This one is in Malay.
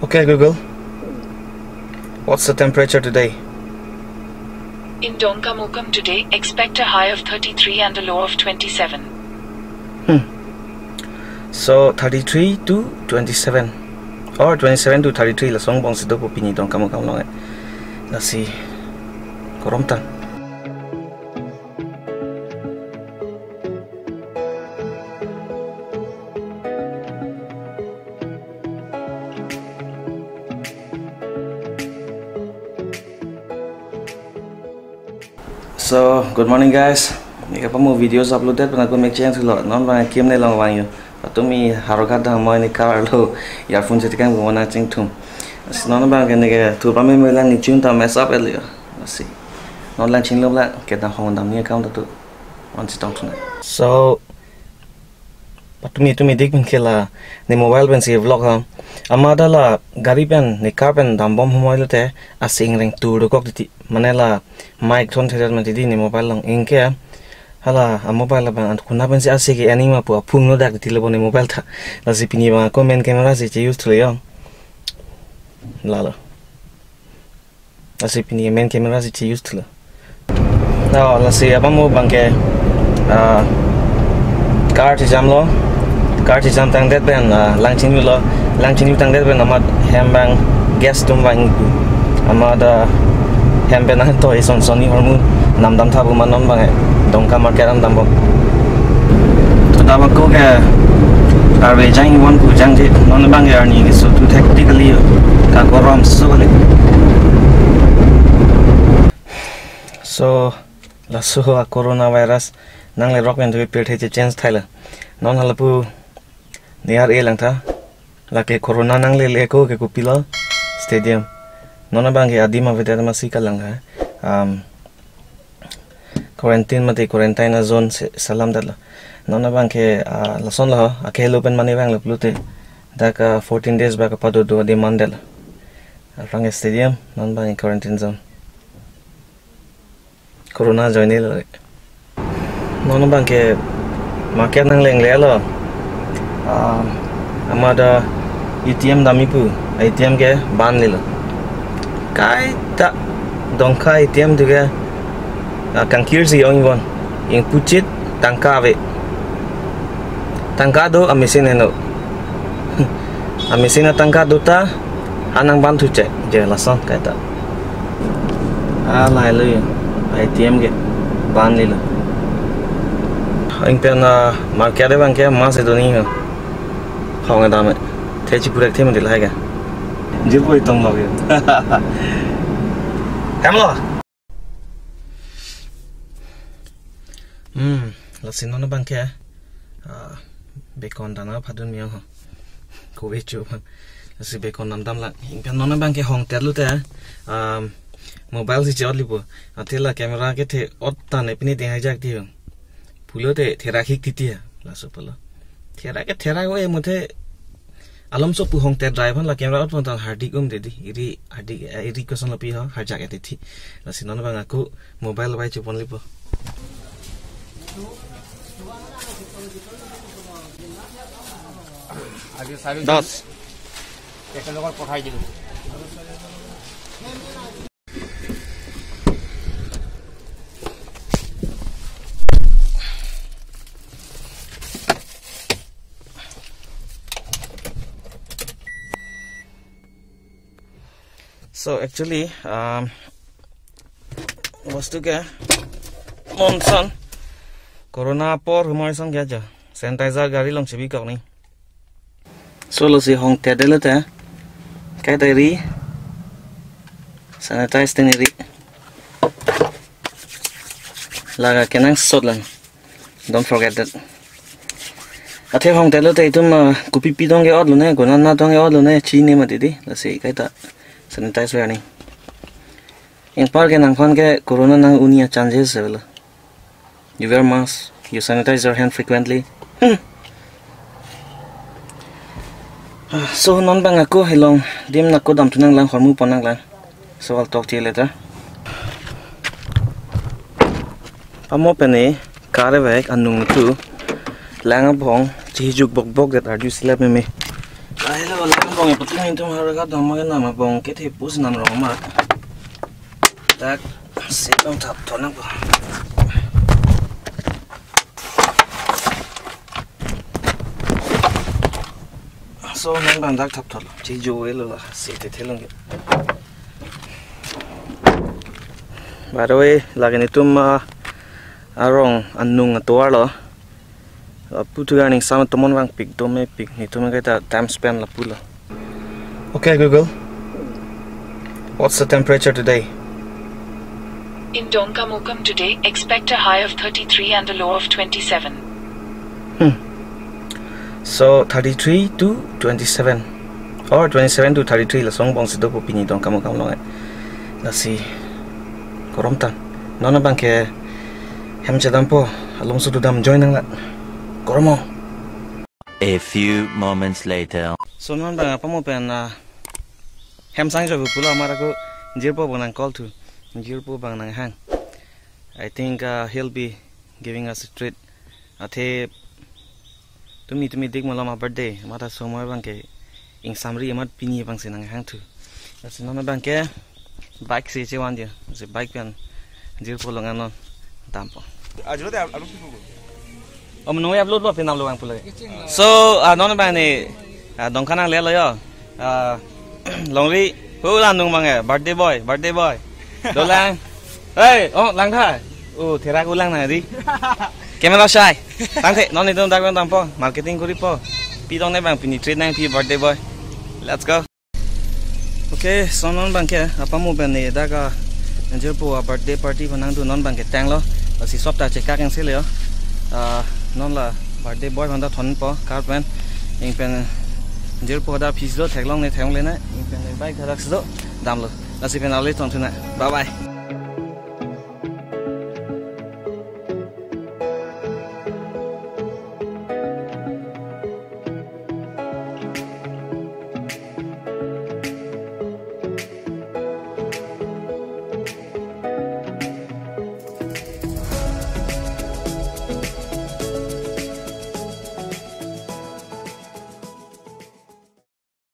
Okay, Google. What's the temperature today? In Dongamukam today, expect a high of 33 and a low of 27. So 33 to 27 or 27 to 33 la song bong sido popini Dongamukam long. Let's see. Koromtan. So good morning guys. Ini apa mau videos uploaded pernah aku make change lo non bang kim ne long wang yo atau mi harokat dah mau ini car lo earphone jadi kan gua nak cing tum non bang kan ke tu pamai melang ni cing tam mess up el yo masih non lang cing lo lah kita hong dam ni account tu on si tong tonight. So tu mi dik min kela ni mobile pen si vlog ham amada la gari pen ni car pen dam bom humoi lo te asing ring tu do kok ti manela mic thon thera man ti ni mobile long ingke hala a mobile bang an kuna pen si ase ke anima pu phung no dak ti lo ni mobile tha la si pini ba comment camera si use to yo la la si pini main camera si use to la la si apa mo bang ke car ti jam lo car ti jam tang det ben lang chin tang det ben amat hembang gas tum bang amada hemben na to ison soni hormu nam dam thabu manon bang dongka market am dam bo to da ko ke arwe jang won pu jang je non bang ya ni so tu tactically ka koram so le so la so coronavirus nang le rock and pe the change thaila non halapu near e lang tha la ke corona nang le ko ke pila stadium nona bang ke adima veter masih kalang quarantine mate quarantine zone salam dala nona bang ke lason la akelo pen mani bang lute dak 14 days back pado do de mandela rang stadium non bang quarantine zone corona join le nona bang ke market nang leng le lo amada ATM damipu ATM ke ban le kai tak dongka ATM juga kangkir si yang iwan yang pucit tangka ve tangka do amesin eno amesin tangka do ta anang bantu cek je lasan kai tak lai lu ATM ke ban lila ang pena market de bang ke mas itu ni ho hong ada me teji purek them de lai ga je poi tong lo ge em lo lasin non bang ke bekon dana phadun mi ho ko ve chu lasi bekon nam dam la ingpen non bang ke hong terlu te mobile si chot lipo atela camera ke the otta ne pini de hajak ti pulo te thera khik ti ti la so polo thera go e mothe alom so pu hong te driver la camera ot ta hardik de di iri ko son la pi ha hajak ati thi lasin non bang aku mobile bai chu pon lipo Das. So actually, वस्तु क्या monson corona por हमारे संग क्या जा sanitizer गाड़ी लोग चबी कौन नहीं solo si hong tedele ta kai tadi sanitize teniri laga kenang sot lang don't forget that athe hong tedele ta itum kupi pidong ge odlo ne gona na tong ge odlo ne chi ne ma didi la sei kai ta sanitize wa ni in par ke nang khon ke corona nang unia chances sevela you wear mask you sanitize your hand frequently so non bang aku helong dim nak ko dam tunang lang hormu ponang lang so I'll talk to you later pamo pene kare bek anung tu lang bong chi juk bok bok that are you slap me hello lang bong ya puting itu harga dama nama bong kita pus nam romat tak setong tap thona ba so nang bang dak tap thol chi jo elo la sete thelong by the way lagin itum arong annung atwar lo putu ganing sama tomon bang pick to me pick ni to me kita time span la pula. Okay Google, what's the temperature today? In Dongamukam today, expect a high of 33 and a low of 27. So 33 to 27 or 27 to 33 la song bong sido pini Dongamukam long. Let's see. Korom tan. Nona bang ke hem chadam po along su dam join nang la. Koromo. A few moments later. So non bang apa mo pen hem sang jo pula amara ko jirpo bang call to jirpo bang nang hang. I think he'll be giving us a treat. Athe tumi dig malama birthday mata somoy bang ke ing samri amat pini bang sinang hang tu. That's non bang ke bike se wan dia. Se bike pen jirpo longan non tampo. Ajro de alu Om no upload ba pinam lo bang pula. So non bang ni dong kanang le lo yo. Longri hu lan nung bang birthday boy. Do lang. Hey, oh lang tha. Thera ko lang na di. Camera shy. Tang the non ni dong dak bang tampo. Marketing kuri po. Pi dong ne bang pini treat nang pi birthday boy. Let's go. Okay, so non bang ke apa mo ben ni daga njur po birthday party banang tu non bang ke tang lo. Si swap ta check kang se le yo. Non la birthday boy banda thon po car pen ing pen njur po da phis lo thaklong ne thang le na ing pen bike tharak so dam lo. La si pen ale ton tu na. Bye bye.